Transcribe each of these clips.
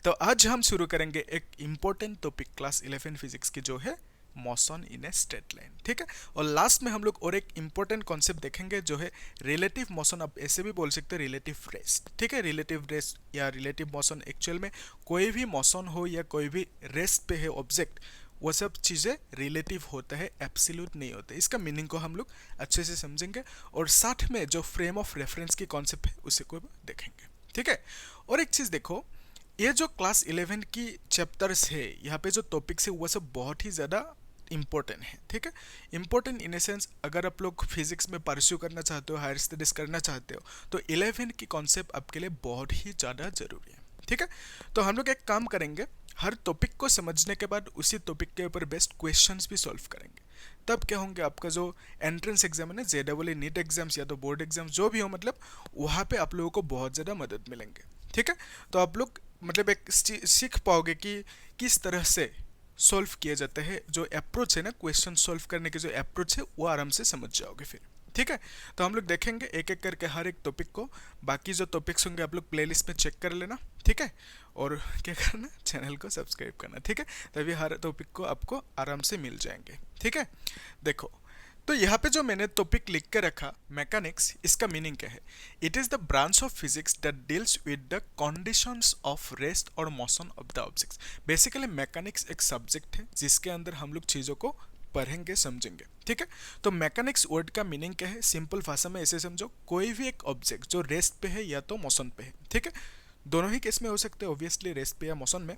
तो आज हम शुरू करेंगे एक इम्पोर्टेंट टॉपिक क्लास 11 फिजिक्स की, जो है motion in a straight line. ठीक है, और लास्ट में हम लोग और एक इम्पोर्टेंट कॉन्सेप्ट देखेंगे, जो है रिलेटिव मोशन। आप ऐसे भी बोल सकते हैं रिलेटिव रेस्ट। ठीक है, रिलेटिव रेस्ट या रिलेटिव मोशन, एक्चुअल में कोई भी मोशन हो या कोई भी रेस्ट पे है ऑब्जेक्ट, वो सब चीज़ें रिलेटिव होता है, एब्सोल्यूट नहीं होते। इसका मीनिंग को हम लोग अच्छे से समझेंगे और साथ में जो फ्रेम ऑफ रेफरेंस की कॉन्सेप्ट है उसे को भी देखेंगे। ठीक है, और एक चीज़ देखो, ये जो क्लास 11 की चैप्टर्स है, यहाँ पे जो टॉपिक्स है वो सब बहुत ही ज़्यादा इंपॉर्टेंट है। ठीक है, इंपॉर्टेंट इन ए सेंस, अगर आप लोग फिजिक्स में परस्यू करना चाहते हो, हायर स्टडीज करना चाहते हो, तो 11 की कॉन्सेप्ट आपके लिए बहुत ही ज़्यादा जरूरी है। ठीक है, तो हम लोग एक काम करेंगे, हर टॉपिक को समझने के बाद उसी टॉपिक के ऊपर बेस्ट क्वेश्चंस भी सॉल्व करेंगे। तब क्या होंगे, आपका जो एंट्रेंस एग्जाम है ना, JEE नीट एग्जाम्स या तो बोर्ड एग्जाम जो भी हो, मतलब वहाँ पे आप लोगों को बहुत ज़्यादा मदद मिलेंगे। ठीक है, तो आप लोग मतलब एक सीख पाओगे कि किस तरह से सॉल्व किया जाता है। जो अप्रोच है ना, क्वेश्चन सॉल्व करने की जो अप्रोच है, वो आराम से समझ जाओगे फिर। ठीक है, तो हम लोग देखेंगे एक एक करके हर एक टॉपिक को। बाकी जो टॉपिक्स होंगे आप लोग प्लेलिस्ट में चेक कर लेना। ठीक है, और क्या करना, चैनल को सब्सक्राइब करना। ठीक है, तभी हर टॉपिक को आपको आराम से मिल जाएंगे। ठीक है, देखो, तो यहाँ पे जो मैंने टॉपिक लिख के रखा, मैकेनिक्स, इसका मीनिंग क्या है? It is the branch of physics that deals with the conditions of rest और motion of the objects. Basically mechanics एक सब्जेक्ट है जिसके अंदर हम लोग चीज़ों को पढ़ेंगे, समझेंगे। ठीक है, तो मैकेनिक्स वर्ड का मीनिंग क्या है? सिंपल भाषा में ऐसे समझो, कोई भी एक ऑब्जेक्ट जो रेस्ट पे है या तो मोशन पे है। ठीक है, दोनों ही केस में हो सकते हैं, ऑब्वियसली रेस्ट पे या मोशन में।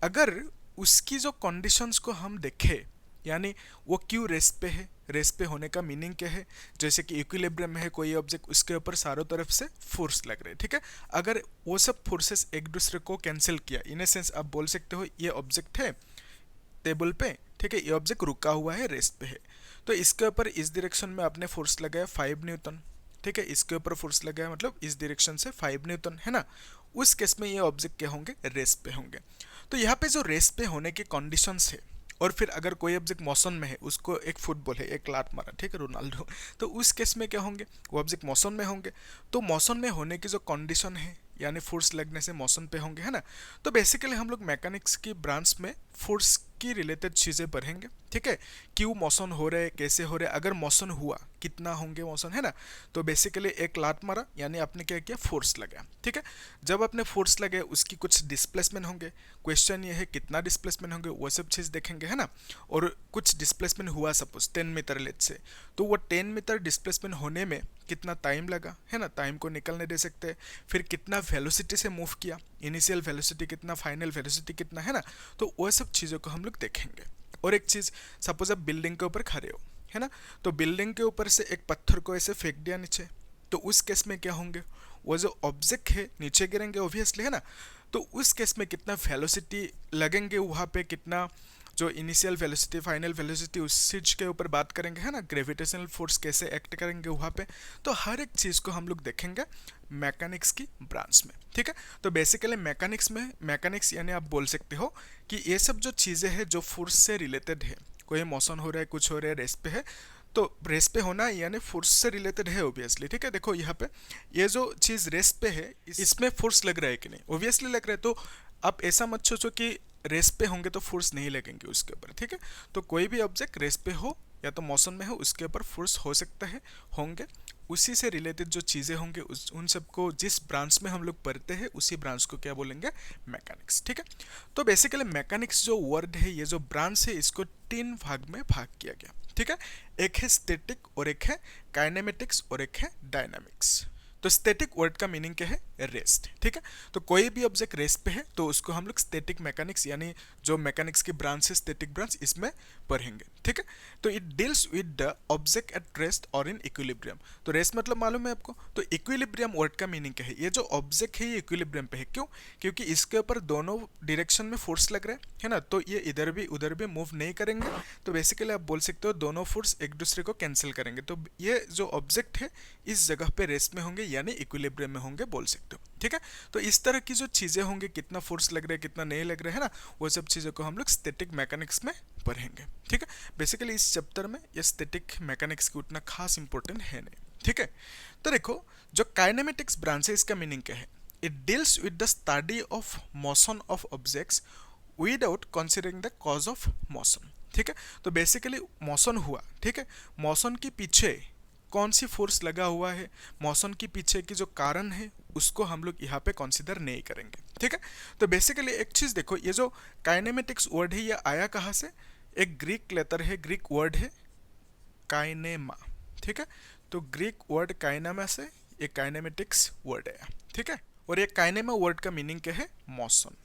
अगर उसकी जो कंडीशंस को हम देखें, यानी वो क्यों रेस्ट पे है, रेस्ट पे होने का मीनिंग क्या है? जैसे कि इक्विलिब्रियम में है कोई ऑब्जेक्ट, उसके ऊपर चारों तरफ से फोर्स लग रहे हैं। ठीक है, अगर वो सब फोर्सेस एक दूसरे को कैंसिल किया, इन ए सेंस आप बोल सकते हो ये ऑब्जेक्ट है टेबल पे, ठीक है, ये ऑब्जेक्ट रुका हुआ है, रेस्ट पे है, तो इसके ऊपर इस डायरेक्शन में आपने फोर्स लगाया 5 न्यूटन। ठीक है, इसके ऊपर फोर्स लगाया मतलब इस डायरेक्शन से 5 न्यूटन, है ना। उस केस में ये ऑब्जेक्ट क्या होंगे, रेस्ट पे होंगे। तो यहाँ पे जो रेस्ट पे होने की कंडीशंस है, और फिर अगर कोई ऑब्जेक्ट मोशन में है, उसको एक फुटबॉल है, एक लात मारा, ठीक है, रोनाल्डो, तो उस केस में क्या होंगे, वो ऑब्जेक्ट मोशन में होंगे। तो मोशन में होने की जो कंडीशन है, यानी फोर्स लगने से मोशन पे होंगे, है ना। तो बेसिकली हम लोग मैकेनिक्स की ब्रांच में फोर्स की रिलेटेड चीज़ें पढ़ेंगे। ठीक है, क्यों मोशन हो रहे हैं, कैसे हो रहे हैं, अगर मोशन हुआ कितना होंगे मोशन, है ना। तो बेसिकली एक लात मारा, यानी आपने क्या किया, फोर्स लगाया। ठीक है, जब आपने फोर्स लगे उसकी कुछ डिस्प्लेसमेंट होंगे। क्वेश्चन ये है कितना डिस्प्लेसमेंट होंगे, वो सब चीज़ देखेंगे, है ना। और कुछ डिस्प्लेसमेंट हुआ सपोज 10 मीटर लेट से, तो वो 10 मीटर डिस्प्लेसमेंट होने में कितना टाइम लगा, है ना, टाइम को निकलने दे सकते हैं। फिर कितना वेलोसिटी से मूव किया, इनिशियल वेलोसिटी कितना, फाइनल वेलोसिटी कितना, है ना। तो वो सब चीज़ों को हम लोग देखेंगे। और एक चीज़, सपोज आप बिल्डिंग के ऊपर खड़े हो, है ना, तो बिल्डिंग के ऊपर से एक पत्थर को ऐसे फेंक दिया नीचे, तो उस केस में क्या होंगे, वो जो ऑब्जेक्ट है नीचे गिरेंगे ऑब्वियसली, है ना। तो उस केस में कितना वेलोसिटी लगेंगे वहाँ पे, कितना जो इनिशियल वेलोसिटी, फाइनल वेलोसिटी, उस चीज के ऊपर बात करेंगे, है ना। ग्रेविटेशनल फोर्स कैसे एक्ट करेंगे वहाँ पे, तो हर एक चीज़ को हम लोग देखेंगे मैकेनिक्स की ब्रांच में। ठीक है, तो बेसिकली मैकेनिक्स में, मैकेनिक्स यानी आप बोल सकते हो कि ये सब जो चीज़ें हैं जो फोर्स से रिलेटेड है, कोई मोशन हो रहा है, कुछ हो रहा है, रेस्ट पे है, तो रेस्ट पे होना यानी फोर्स से रिलेटेड है ऑब्वियसली। ठीक है, देखो यहाँ पे ये जो चीज़ रेस्ट पे है, इसमें फोर्स लग रहा है कि नहीं, ऑब्वियसली लग रहा है। तो आप ऐसा मत सोचो कि रेस्ट पे होंगे तो फोर्स नहीं लगेंगे उसके ऊपर। ठीक है, तो कोई भी ऑब्जेक्ट रेस्ट पे हो या तो मोशन में हो, उसके ऊपर फोर्स हो सकता है, होंगे। उसी से रिलेटेड जो चीज़ें होंगे उन सबको जिस ब्रांच में हम लोग पढ़ते हैं, उसी ब्रांच को क्या बोलेंगे, मैकेनिक्स। ठीक है, तो बेसिकली मैकेनिक्स जो वर्ड है, ये जो ब्रांच है, इसको 3 भाग में भाग किया गया। ठीक है, एक है स्टैटिक, और एक है काइनेमेटिक्स, और एक है डायनामिक्स। तो स्टैटिक वर्ड का मीनिंग क्या है, रेस्ट। ठीक है, तो कोई भी ऑब्जेक्ट रेस्ट पे है तो उसको हम लोग स्टैटिक मैकेनिक्स, यानी जो मैकेनिक्स की ब्रांच है, स्टैटिक ब्रांच, इसमें पढ़ेंगे। ठीक है, तो it deals with the object at rest और इन इक्विलिब्रियम। तो रेस्ट मतलब मालूम है आपको, तो इक्विलिब्रियम वर्ड का मीनिंग क्या है, ये जो ऑब्जेक्ट है ये इक्विलिब्रियम पे है। क्यों? क्योंकि इसके ऊपर दोनों डायरेक्शन में फोर्स लग रहा है ना, तो ये इधर भी उधर भी मूव नहीं करेंगे। तो बेसिकली आप बोल सकते हो दोनों फोर्स एक दूसरे को कैंसिल करेंगे। तो ये जो ऑब्जेक्ट है इस जगह पे रेस्ट में होंगे, यानी इक्विलिब्रियम में होंगे, बोल सकते हो। ठीक है, तो इस तरह की जो चीजें होंगे, कितना फोर्स लग रहा है, कितना नहीं लग रहा है ना, वो सब चीजों को हम लोग स्टैटिक मैकेनिक्स में पढ़ेंगे। ठीक है, बेसिकली इस चैप्टर में ये स्टैटिक मैकेनिक्स की उतना खास इंपॉर्टेंट है नहीं। ठीक है, तो देखो, जो काइनेमेटिक्स ब्रांच है, इसका मीनिंग क्या है? it deals with the study of motion of objects without considering the cause of motion। ठीक है, तो बेसिकली मोशन हुआ, ठीक है, मोशन के पीछे कौन सी फोर्स लगा हुआ है, मोशन के पीछे की जो कारण है उसको हम लोग यहाँ पे कंसीडर नहीं करेंगे। ठीक है, तो बेसिकली एक चीज देखो, ये जो काइनेमेटिक्स वर्ड है ये आया कहाँ से, एक ग्रीक लेटर है, ग्रीक वर्ड है काइनेमा। ठीक है, तो ग्रीक वर्ड काइनेमा से ये काइनेमेटिक्स वर्ड है। ठीक है, और ये काइनेमा वर्ड का मीनिंग क्या है, मोशन।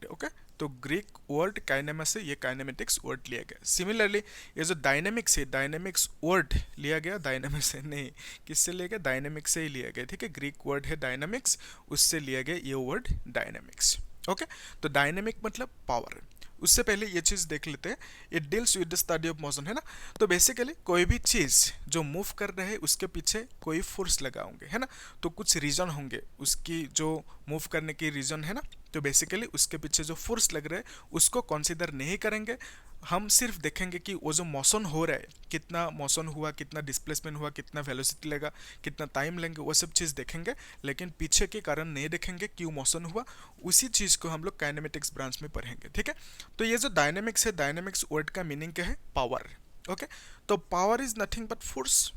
ओके, तो ग्रीक वर्ड काइनेमा से ये काइनेमेटिक्स वर्ड लिया गया। सिमिलरली ये जो डायनेमिक्स है, डायनेमिक्स वर्ड लिया गया, डायनेमिक्स से नहीं, किससे लिया गया, डायनेमिक्स से ही लिया गया। ठीक है, ग्रीक वर्ड है डायनेमिक्स, उससे लिया गया ये वर्ड डायनेमिक्स। ओके, तो डायनेमिक मतलब पावर। उससे पहले ये चीज देख लेते हैं, it deals with the study of motion, है ना। तो बेसिकली कोई भी चीज जो मूव कर रहे हैं उसके पीछे कोई फोर्स लगा होंगे, है ना, तो कुछ रीजन होंगे उसकी जो मूव करने की रीजन है ना, तो बेसिकली उसके पीछे जो फोर्स लग रहे हैं उसको कंसीडर नहीं करेंगे। हम सिर्फ देखेंगे कि वो जो मोशन हो रहा है, कितना मोशन हुआ, कितना डिस्प्लेसमेंट हुआ, कितना वेलोसिटी लगा, कितना टाइम लेंगे, वो सब चीज़ देखेंगे, लेकिन पीछे के कारण नहीं देखेंगे क्यों मोशन हुआ। उसी चीज़ को हम लोग काइनेमेटिक्स ब्रांच में पढ़ेंगे। ठीक है, तो ये जो डायनेमिक्स है, डायनेमिक्स वर्ड का मीनिंग क्या है, पावर। ओके, तो power is nothing but force.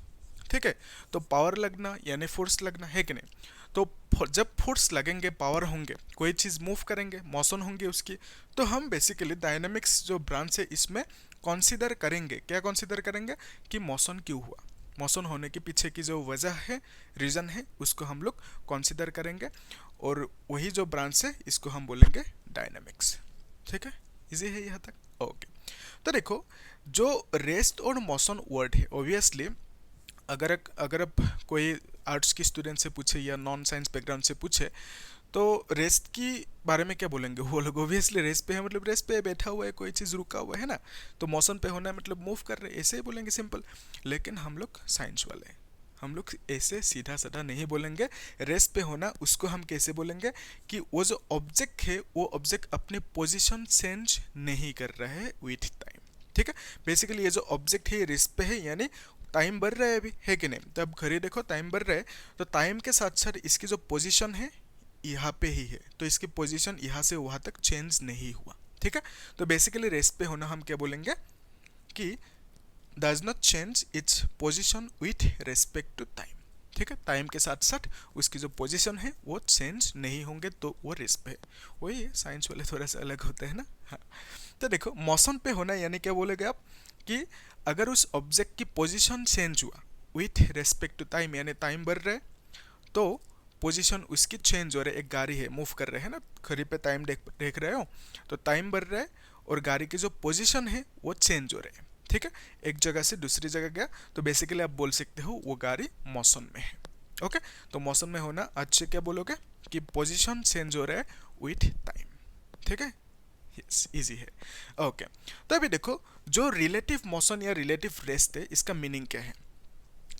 ठीक है, तो पावर लगना यानी फोर्स लगना है कि नहीं। तो जब फोर्स लगेंगे, पावर होंगे, कोई चीज़ मूव करेंगे, मोशन होंगे उसकी, तो हम बेसिकली डायनेमिक्स जो ब्रांच है इसमें कंसीडर करेंगे, क्या कंसीडर करेंगे कि मोशन क्यों हुआ, मोशन होने के पीछे की जो वजह है, रीज़न है, उसको हम लोग कंसीडर करेंगे, और वही जो ब्रांच है इसको हम बोलेंगे डायनेमिक्स। ठीक है, इजी है यहाँ तक। ओके, तो देखो जो रेस्ट और मोशन वर्ड है, ऑब्वियसली अगर अब कोई आर्ट्स की स्टूडेंट से पूछे या नॉन साइंस बैकग्राउंड से पूछे तो रेस्ट की बारे में क्या बोलेंगे वो लोग, ऑब्वियसली रेस्ट पे है मतलब रेस्ट पे बैठा हुआ है, कोई चीज़ रुका हुआ है ना, तो मोशन पे होना है मतलब मूव कर रहे हैं, ऐसे ही बोलेंगे सिंपल। लेकिन हम लोग साइंस वाले हैं, हम लोग ऐसे सीधा साधा नहीं बोलेंगे। रेस्ट पे होना उसको हम कैसे बोलेंगे कि वो जो ऑब्जेक्ट है वो ऑब्जेक्ट अपने पोजिशन चेंज नहीं कर रहा है विथ टाइम। ठीक है, बेसिकली ये जो ऑब्जेक्ट है रेस्ट पे है, यानी टाइम बढ़ रहा है अभी, है कि नहीं, तो अब घड़ी देखो टाइम बढ़ रहा है, तो टाइम के साथ साथ इसकी जो पोजीशन है यहाँ पे ही है, तो इसकी पोजीशन यहाँ से वहाँ तक चेंज नहीं हुआ। ठीक है, तो बेसिकली रेस्ट पे होना हम क्या बोलेंगे कि does not change its position with respect to time. ठीक है, टाइम के साथ साथ उसकी जो पोजीशन है वो चेंज नहीं होंगे, तो वो रेस्ट पे है। वही साइंस वाले थोड़ा सा अलग होते हैं ना। हाँ, तो देखो मोशन पे होना यानी क्या बोलेगे आप कि अगर उस ऑब्जेक्ट की पोजीशन चेंज हुआ विथ रेस्पेक्ट टू टाइम, यानी टाइम बढ़ रहा है तो पोजीशन उसकी चेंज हो रहा है। एक गाड़ी है, मूव कर रहे हैं ना, घड़ी पे टाइम देख रहे हो, तो टाइम बढ़ रहा है और गाड़ी की जो पोजीशन है वो चेंज हो रहा है। ठीक है, एक जगह से दूसरी जगह गया, तो बेसिकली आप बोल सकते हो वो गाड़ी मोशन में है। ओके, तो मोशन में होना आज से क्या बोलोगे कि पोजीशन चेंज हो रहा है विथ टाइम। ठीक है, यस, इजी है। ओके, तो अभी देखो जो रिलेटिव मोशन या रिलेटिव रेस्ट है इसका मीनिंग क्या है।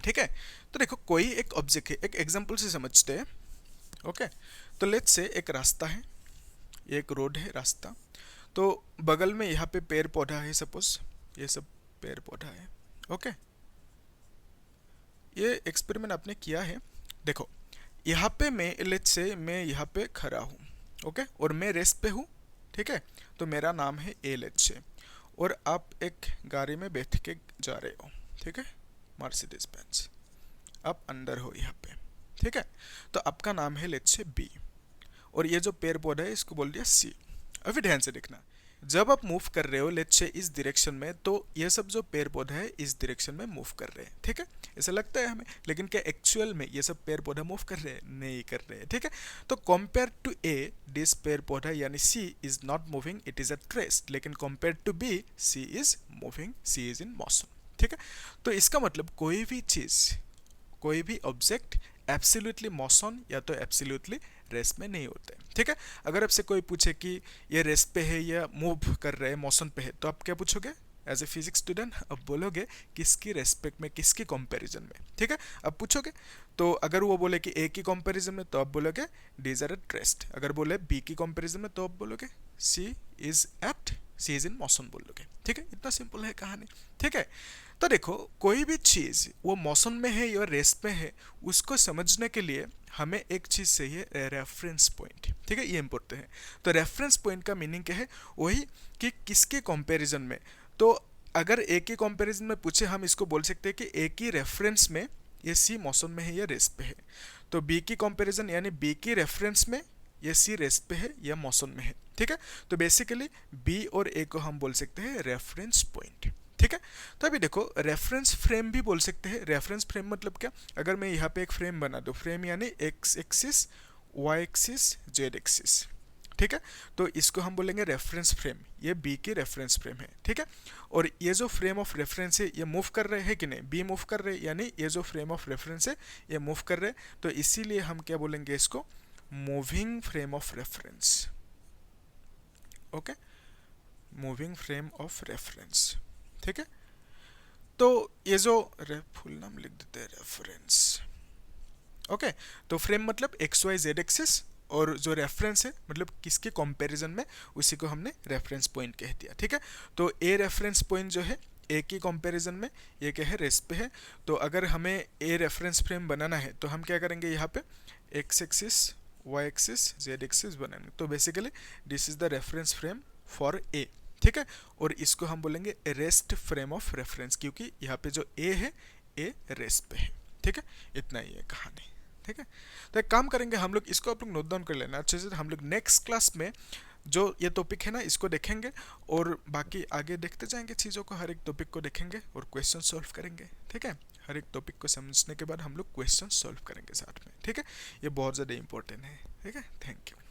ठीक है, तो देखो कोई एक ऑब्जेक्ट है, एक एग्जांपल से समझते हैं। ओके, तो लेट्स से एक रास्ता है, एक रोड है, रास्ता, तो बगल में यहाँ पे पेड़ पौधा है, सपोज ये सब पेड़ पौधा है। ओके, ये एक्सपेरिमेंट आपने किया है। देखो यहाँ पे मैं लेट्स से मैं यहाँ पे खड़ा हूँ, ओके, और मैं रेस्ट पे हूँ। ठीक है, तो मेरा नाम है ए लेट्स से, और आप एक गाड़ी में बैठ के जा रहे हो। ठीक है, मर्सिडीज बेंज, आप अंदर हो यहाँ पे। ठीक है, तो आपका नाम है लेट्स से बी, और ये जो पेड़ पौधा है इसको बोल दिया सी। अभी ध्यान से देखना, जब आप मूव कर रहे हो लेट्स से इस डायरेक्शन में, तो ये सब जो पेड़ पौधा है इस डायरेक्शन में मूव कर रहे हैं। ठीक है, ऐसा लगता है हमें, लेकिन क्या एक्चुअल में ये सब पेड़ पौधा मूव कर रहे हैं? नहीं कर रहे हैं। ठीक है, तो कंपेयर टू ए दिस पेड़ पौधा यानी C is not moving, it is at rest, लेकिन compare to B C is moving, C is in motion. ठीक है, तो इसका मतलब कोई भी चीज, कोई भी ऑब्जेक्ट एब्सोल्युटली मोशन या तो एब्सोल्युटली रेस्ट में नहीं होते। ठीक है, अगर आपसे कोई पूछे कि ये रेस्ट पे है या मूव कर रहे हैं, मोशन पे है, तो आप क्या पूछोगे एज ए फिजिक्स स्टूडेंट? अब बोलोगे किसकी रेस्पेक्ट में, किसकी कंपैरिजन में। ठीक है, अब पूछोगे, तो अगर वो बोले कि ए की कंपैरिजन में, तो आप बोलोगे डीज आर एट रेस्ट। अगर बोले बी की कंपैरिजन में, तो आप बोलोगे C is at C is in motion बोल लोगे, ठीक है, इतना सिंपल है कहानी, ठीक है। तो देखो कोई भी चीज वो मोशन में है या रेस्ट में है, उसको समझने के लिए हमें एक चीज चाहिए, रेफरेंस पॉइंट, ठीक है, ये इंपॉर्टेंट है। तो रेफरेंस पॉइंट का मीनिंग क्या है, वही कि किसके कंपैरिजन में। तो अगर एक ही कंपैरिजन में पूछे, हम इसको बोल सकते हैं कि एक ही रेफरेंस में ये सी मोशन में है या रेस्ट पे है। तो बी की कंपैरिजन यानी बी की रेफरेंस में ये सी रेस्ट पे है या मोशन में है, ठीक है। तो बेसिकली बी और ए को हम बोल सकते हैं रेफरेंस पॉइंट, ठीक है। तो अभी देखो रेफरेंस फ्रेम भी बोल सकते हैं। रेफरेंस फ्रेम मतलब क्या, अगर मैं यहाँ पे एक फ्रेम बना दूँ, फ्रेम यानी X axis, Y axis, Z axis, ठीक है। तो इसको हम बोलेंगे रेफरेंस फ्रेम, ये बी की रेफरेंस फ्रेम है, ठीक है। और ये जो फ्रेम ऑफ रेफरेंस है ये मूव कर रहे हैं कि नहीं, बी मूव कर रहे हैं, यानी ये जो फ्रेम ऑफ रेफरेंस है ये मूव कर रहे हैं। तो इसीलिए हम क्या बोलेंगे इसको, moving frame of reference, okay, moving frame of reference, ठीक है। तो ये जो फुल नाम लिख देते हैं, रेफरेंस, ओके। तो फ्रेम मतलब एक्स वाई जेड एक्सिस, और जो रेफरेंस है मतलब किसके कंपैरिजन में, उसी को हमने रेफरेंस पॉइंट कह दिया, ठीक है। तो ए रेफरेंस पॉइंट जो है ए की कंपैरिजन में, ये क्या है, रेस्ट पे है। तो अगर हमें ए रेफरेंस फ्रेम बनाना है तो हम क्या करेंगे, यहाँ पे X axis, Y axis, Z axis बनाएंगे। तो basically this is the reference frame for a, ठीक है। और इसको हम बोलेंगे रेस्ट फ्रेम ऑफ रेफरेंस, क्योंकि यहाँ पे जो ए है ए रेस्ट पे है, ठीक है। इतना ही है कहानी, ठीक है। तो एक काम करेंगे हम लोग, इसको आप लोग नोट डाउन कर लेना अच्छे से। हम लोग नेक्स्ट क्लास में जो ये टॉपिक है ना इसको देखेंगे, और बाकी आगे देखते जाएंगे चीज़ों को, हर एक टॉपिक को देखेंगे और क्वेश्चन सॉल्व करेंगे, ठीक है। हर एक टॉपिक को समझने के बाद हम लोग क्वेश्चन सॉल्व करेंगे साथ में, ठीक है। ये बहुत ज़्यादा इंपॉर्टेंट है, ठीक है। Thank you.